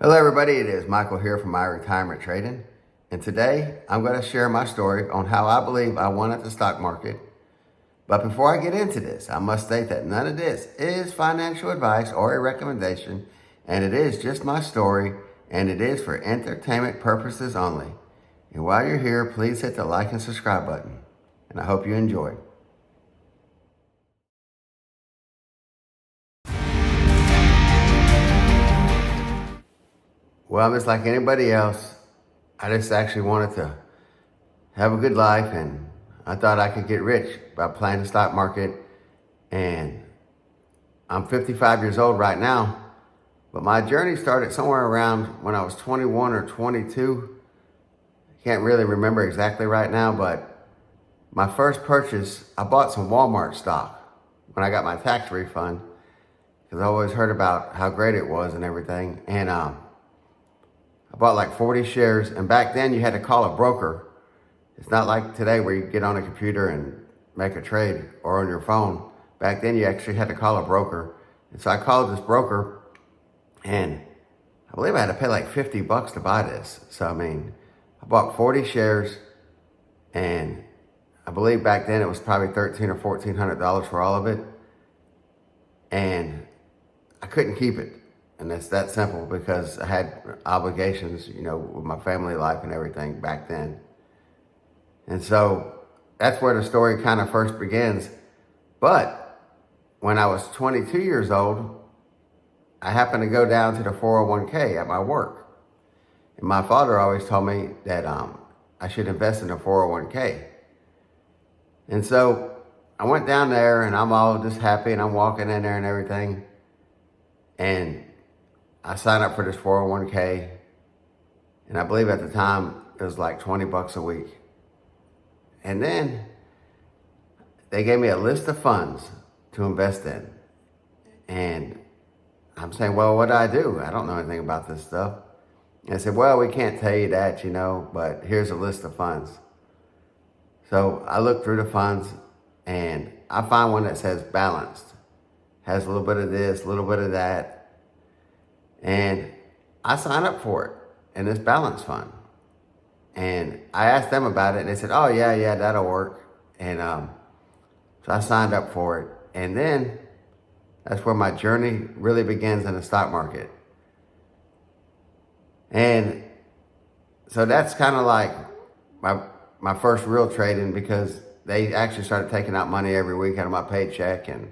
Hello everybody, it is Michael here from My Retirement Trading, and today I'm going to share my story on how I believe I won at the stock market. But before I get into this, I must state that none of this is financial advice or a recommendation, and it is just my story, and it is for entertainment purposes only. And while you're here, please hit the like and subscribe button, and I hope you enjoy. Well, just like anybody else, I just actually wanted to have a good life, and I thought I could get rich by playing the stock market. And I'm 55 years old right now, but my journey started somewhere around when I was 21 or 22. Can't really remember exactly right now, but my first purchase, I bought some Walmart stock when I got my tax refund, because I always heard about how great it was and everything. And I bought like 40 shares, and back then you had to call a broker. It's not like today where you get on a computer and make a trade or on your phone. Back then you actually had to call a broker. And so I called this broker, and I believe I had to pay like $50 to buy this. So, I bought 40 shares, and I believe back then it was probably $1,300 or $1,400 for all of it. And I couldn't keep it. And it's that simple, because I had obligations, with my family life and everything back then. And so that's where the story kind of first begins. But when I was 22 years old, I happened to go down to the 401k at my work. And my father always told me that I should invest in a 401k. And so I went down there, and I'm all just happy, and I'm walking in there and everything. And I signed up for this 401k, and I believe at the time it was like $20 a week. And then they gave me a list of funds to invest in. And I'm saying, well, what do I do? I don't know anything about this stuff. And they said, well, we can't tell you that, but here's a list of funds. So I looked through the funds, and I find one that says balanced. Has a little bit of this, a little bit of that. And I signed up for it in this balance fund. And I asked them about it, and they said, oh, yeah, that'll work. And so I signed up for it. And then that's where my journey really begins in the stock market. And so that's kind of like my first real trading, because they actually started taking out money every week out of my paycheck, and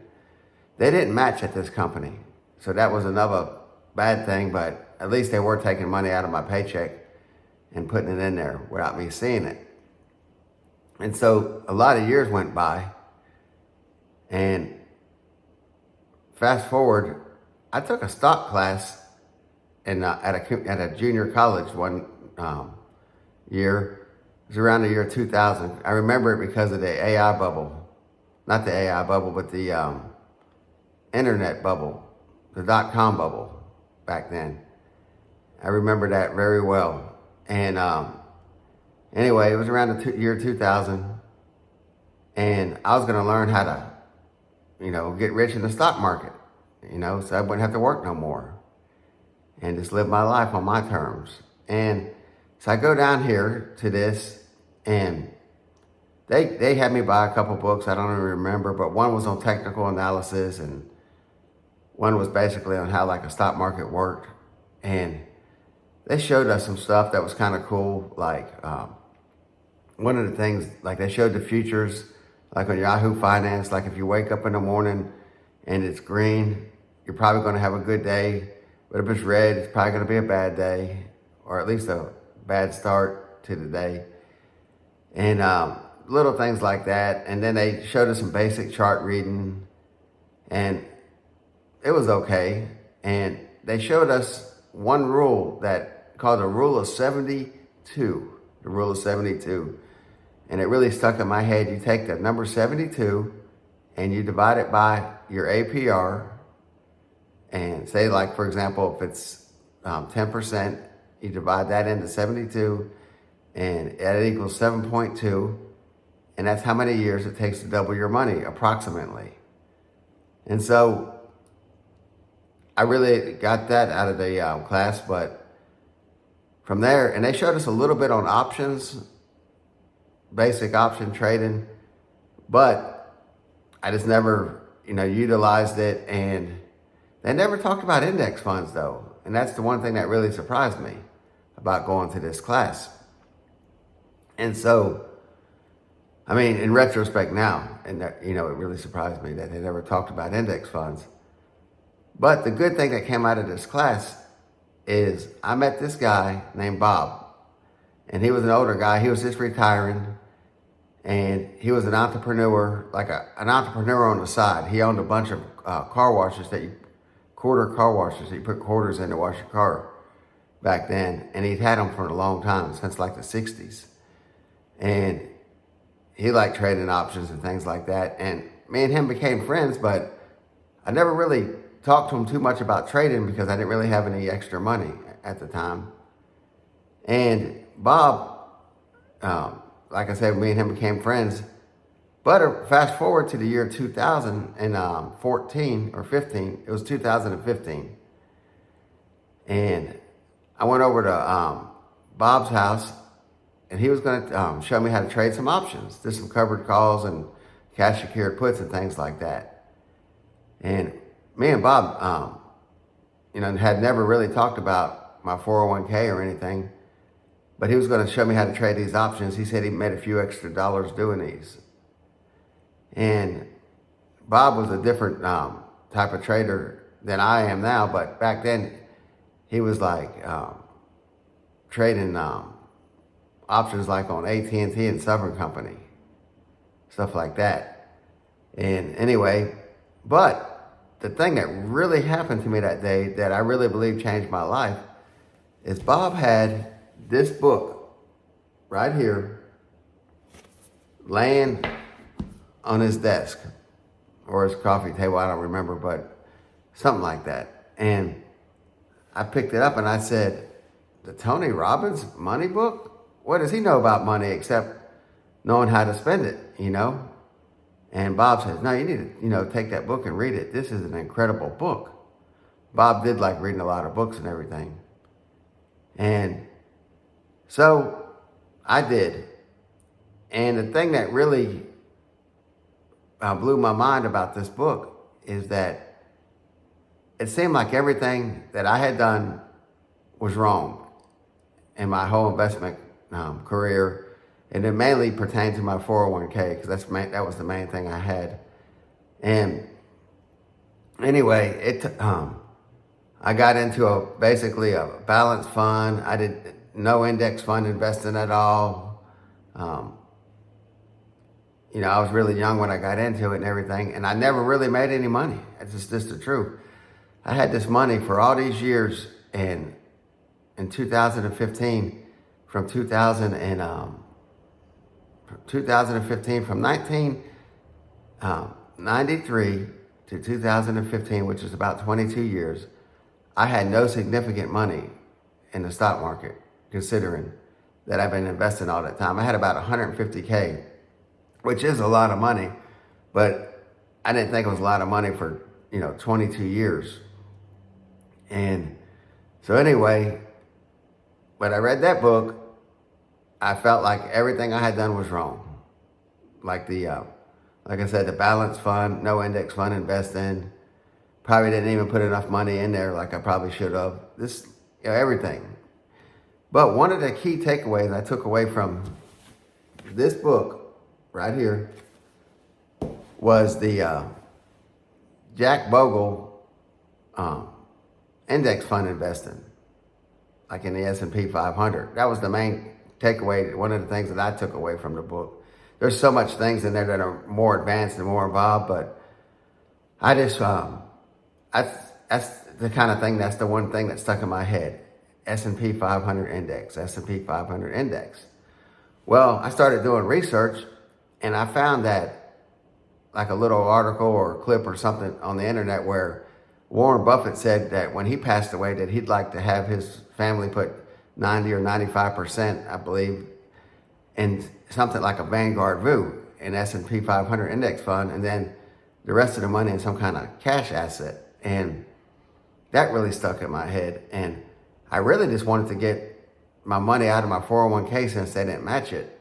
they didn't match at this company. So that was another bad thing, but at least they were taking money out of my paycheck and putting it in there without me seeing it. And so a lot of years went by, and fast forward, I took a stock class at a junior college one year. It was around the year 2000. I remember it because of the AI bubble. Not the AI bubble, but the internet bubble, the dot-com bubble back then. I remember that very well. And anyway, it was around the year 2000, and I was going to learn how to, get rich in the stock market, so I wouldn't have to work no more and just live my life on my terms. And so I go down here to this, and they had me buy a couple books. I don't even remember, but one was on technical analysis, and one was basically on how like a stock market worked. And they showed us some stuff that was kind of cool. Like one of the things, like they showed the futures, like on Yahoo Finance, like if you wake up in the morning and it's green, you're probably going to have a good day. But if it's red, it's probably going to be a bad day, or at least a bad start to the day. And little things like that. And then they showed us some basic chart reading, and it was okay. And they showed us one rule that called the rule of 72, the rule of 72. And it really stuck in my head. You take the number 72 and you divide it by your APR, and say, like, for example, if it's 10%, you divide that into 72, and that equals 7.2. And that's how many years it takes to double your money, approximately. And so I really got that out of the class, but from there, and they showed us a little bit on options, basic option trading, but I just never, utilized it. And they never talked about index funds though. And that's the one thing that really surprised me about going to this class. And so, I mean, in retrospect now, and that, it really surprised me that they never talked about index funds. But the good thing that came out of this class is I met this guy named Bob, and he was an older guy. He was just retiring, and he was an entrepreneur, like an entrepreneur on the side. He owned a bunch of car washes quarter car washes that you put quarters in to wash your car back then, and he'd had them for a long time, since like the 60s. And he liked trading options and things like that. And me and him became friends, but I never really talked to him too much about trading because I didn't really have any extra money at the time. And Bob, like I said, me and him became friends. But fast forward to the year 2014 or 15, it was 2015. And I went over to Bob's house, and he was going to show me how to trade some options, just some covered calls and cash secured puts and things like that. And me and Bob, had never really talked about my 401k or anything, but he was going to show me how to trade these options. He said he made a few extra dollars doing these. And Bob was a different type of trader than I am now, but back then he was like trading options like on AT&T and Southern Company, stuff like that. And anyway, but the thing that really happened to me that day that I really believe changed my life is Bob had this book right here laying on his desk or his coffee table, I don't remember, but something like that. And I picked it up and I said, the Tony Robbins money book? What does he know about money except knowing how to spend it, And Bob says, no, you need to, take that book and read it. This is an incredible book. Bob did like reading a lot of books and everything. And so I did. And the thing that really blew my mind about this book is that it seemed like everything that I had done was wrong in my whole investment career, and it mainly pertained to my 401k because that was the main thing I had. And anyway, I got into basically a balanced fund. I did no index fund investing at all. I was really young when I got into it and everything, and I never really made any money. It's just the truth. I had this money for all these years, and in 2015, from 1993 to 2015, which is about 22 years, I had no significant money in the stock market, considering that I've been investing all that time. I had about 150K, which is a lot of money, but I didn't think it was a lot of money for, 22 years. And so anyway, when I read that book, I felt like everything I had done was wrong. Like like I said, the balanced fund, no index fund invest in. Probably didn't even put enough money in there like I probably should have. This, everything. But one of the key takeaways I took away from this book right here was the Jack Bogle index fund investing, like in the S&P 500. That was the main takeaway, one of the things that I took away from the book. There's so much things in there that are more advanced and more involved, but I just, that's the kind of thing, that's the one thing that stuck in my head. S&P 500 index, S&P 500 index. Well, I started doing research, and I found that, like a little article or a clip or something on the internet where Warren Buffett said that when he passed away that he'd like to have his family put 90 or 95%, I believe, in something like a Vanguard VU, an S&P 500 index fund, and then the rest of the money in some kind of cash asset. And that really stuck in my head. And I really just wanted to get my money out of my 401k since they didn't match it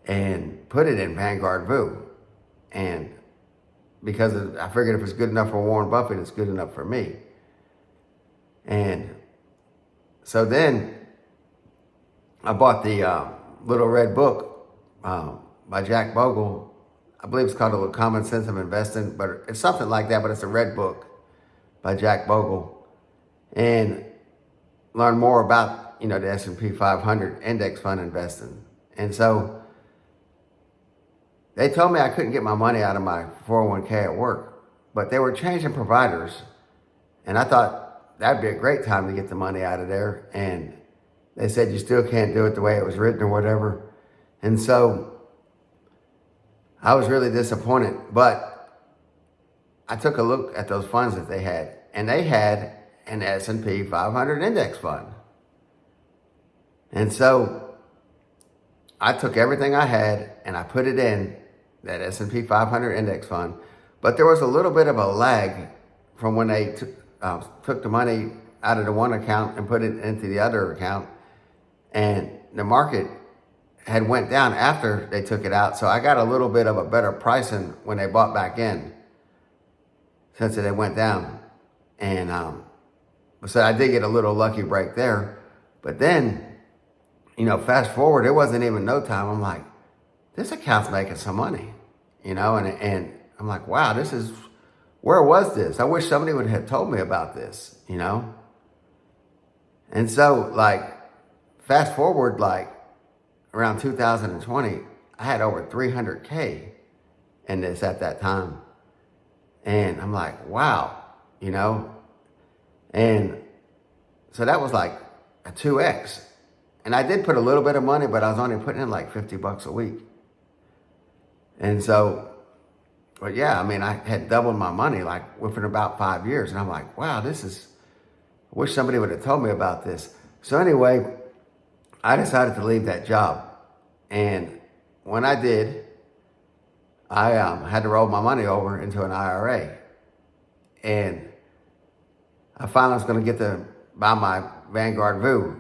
and put it in Vanguard VU. And because I figured if it's good enough for Warren Buffett, it's good enough for me. And so then I bought the little red book by Jack Bogle. I believe it's called A Common Sense of Investing, but it's something like that, but it's a red book by Jack Bogle. And learn more about, the S&P 500 index fund investing. And so they told me I couldn't get my money out of my 401k at work, but they were changing providers. And I thought that'd be a great time to get the money out of there. And they said you still can't do it the way it was written or whatever. And so I was really disappointed, but I took a look at those funds that they had, and they had an S&P 500 index fund. And so I took everything I had and I put it in that S&P 500 index fund, but there was a little bit of a lag from when they took the money out of the one account and put it into the other account, and the market had went down after they took it out. So I got a little bit of a better pricing when they bought back in, since it went down. And so I did get a little lucky break there. But then, fast forward, it wasn't even no time. I'm like, this account's making some money, and I'm like, wow, where was this? I wish somebody would have told me about this, And so, fast forward, around 2020, I had over 300K in this at that time. And I'm like, wow, And so that was like a 2X. And I did put a little bit of money, but I was only putting in like $50 a week. And so, but yeah, I had doubled my money within about 5 years. And I'm like, wow, I wish somebody would have told me about this. So anyway, I decided to leave that job. And when I did, I had to roll my money over into an IRA. And I finally was going to get to buy my Vanguard VU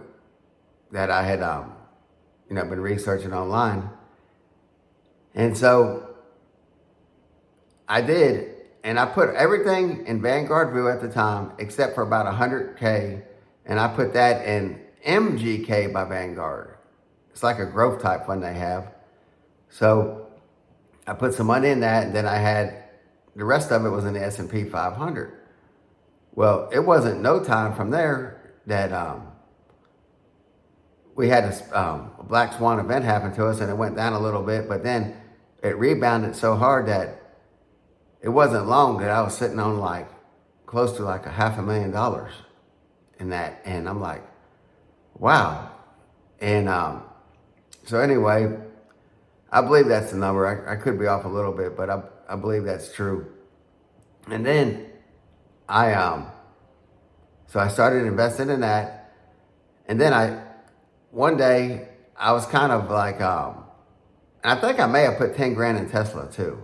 that I had, been researching online. And so I did, and I put everything in Vanguard VU at the time, except for about 100K, and I put that in MGK by Vanguard. It's like a growth type fund they have. So I put some money in that, and then I had, the rest of it was in the S&P 500. Well, it wasn't no time from there that we had a black swan event happen to us, and it went down a little bit, but then it rebounded so hard that it wasn't long that I was sitting on close to $500,000 in that. And I'm like, wow. And so anyway, I believe that's the number. I could be off a little bit, but I believe that's true. And then so I started investing in that. And then one day I was kind of and I think I may have put 10 grand in Tesla too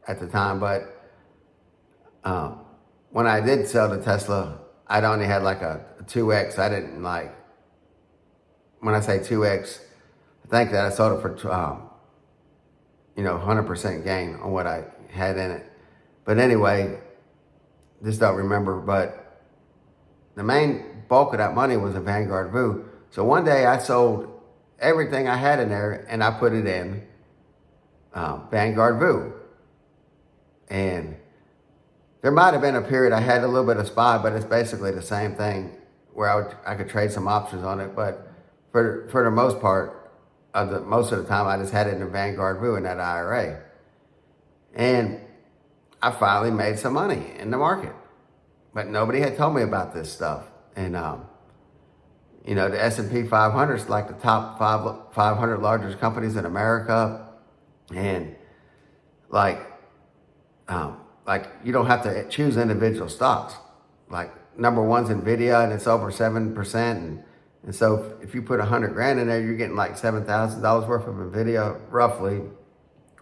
at the time, but when I did sell the Tesla, I'd only had a 2X. I didn't when I say 2X, I think that I sold it for 100% gain on what I had in it. But anyway, just don't remember, but the main bulk of that money was in Vanguard VU. So one day I sold everything I had in there and I put it in Vanguard VU. And there might have been a period I had a little bit of SPY, but it's basically the same thing where I could trade some options on it. But for the most part, most of the time, I just had it in Vanguard VU in that IRA. And I finally made some money in the market. But nobody had told me about this stuff. And, the S&P 500 is the top 500 largest companies in America. And you don't have to choose individual stocks. Number one's NVIDIA, and it's over 7%. And so if you put 100 grand in there, you're getting $7,000 worth of NVIDIA, roughly.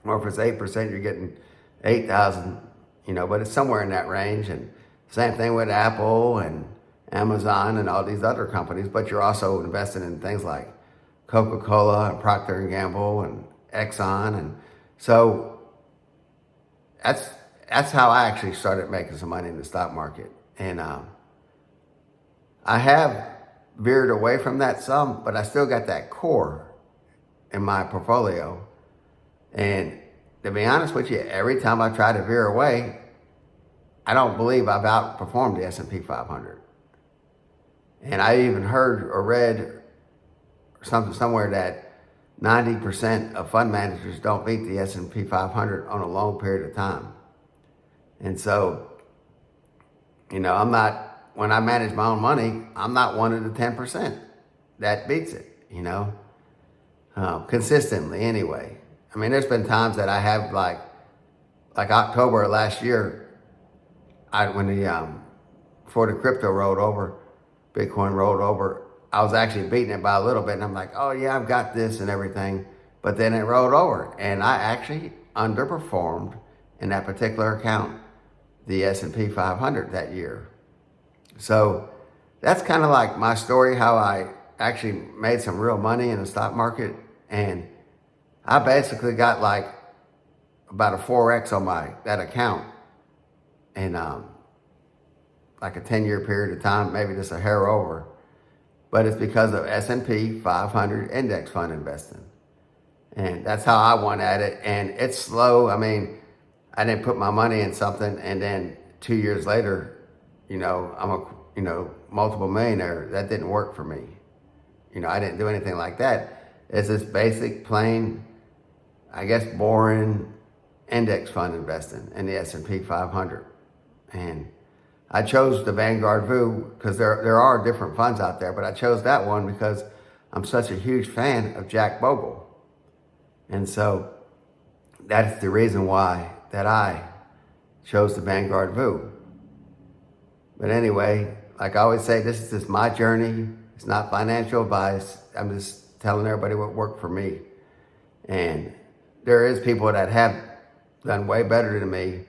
Or if it's 8%, you're getting 8,000, but it's somewhere in that range. And Same thing with Apple and Amazon and all these other companies, but you're also investing in things like Coca-Cola and Procter & Gamble and Exxon. And so that's how I actually started making some money in the stock market. And I have veered away from that some, but I still got that core in my portfolio. And to be honest with you, every time I try to veer away, I don't believe I've outperformed the S&P 500. And I even heard or read something somewhere that 90% of fund managers don't beat the S&P 500 on a long period of time. And so, I'm not, when I manage my own money, I'm not one of the 10% that beats it, consistently anyway. I mean, there's been times that I have like October of last year, before the crypto rolled over, Bitcoin rolled over, I was actually beating it by a little bit, and I'm like, oh yeah, I've got this and everything. But then it rolled over, and I actually underperformed in that particular account, the S&P 500 that year. So that's kind of like my story, how I actually made some real money in the stock market. And I basically got like about a 4X on that account in like a 10-year period of time, maybe just a hair over. But it's because of S&P 500 index fund investing. And that's how I went at it. And it's slow. I mean, I didn't put my money in something and then 2 years later, I'm a, multiple millionaire. That didn't work for me. I didn't do anything like that. It's this basic, plain, I guess, boring index fund investing in the S&P 500. And I chose the Vanguard VU because there are different funds out there, but I chose that one because I'm such a huge fan of Jack Bogle. And so that's the reason why that I chose the Vanguard VU. But anyway, like I always say, this is just my journey. It's not financial advice. I'm just telling everybody what worked for me. And there is people that have done way better than me,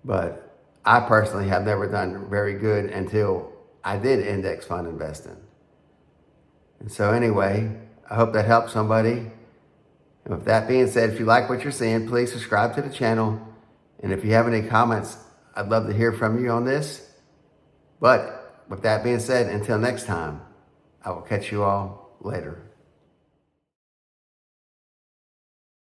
but I personally have never done very good until I did index fund investing. And so anyway, I hope that helps somebody. And with that being said, if you like what you're seeing, please subscribe to the channel. And if you have any comments, I'd love to hear from you on this. But with that being said, until next time, I will catch you all later.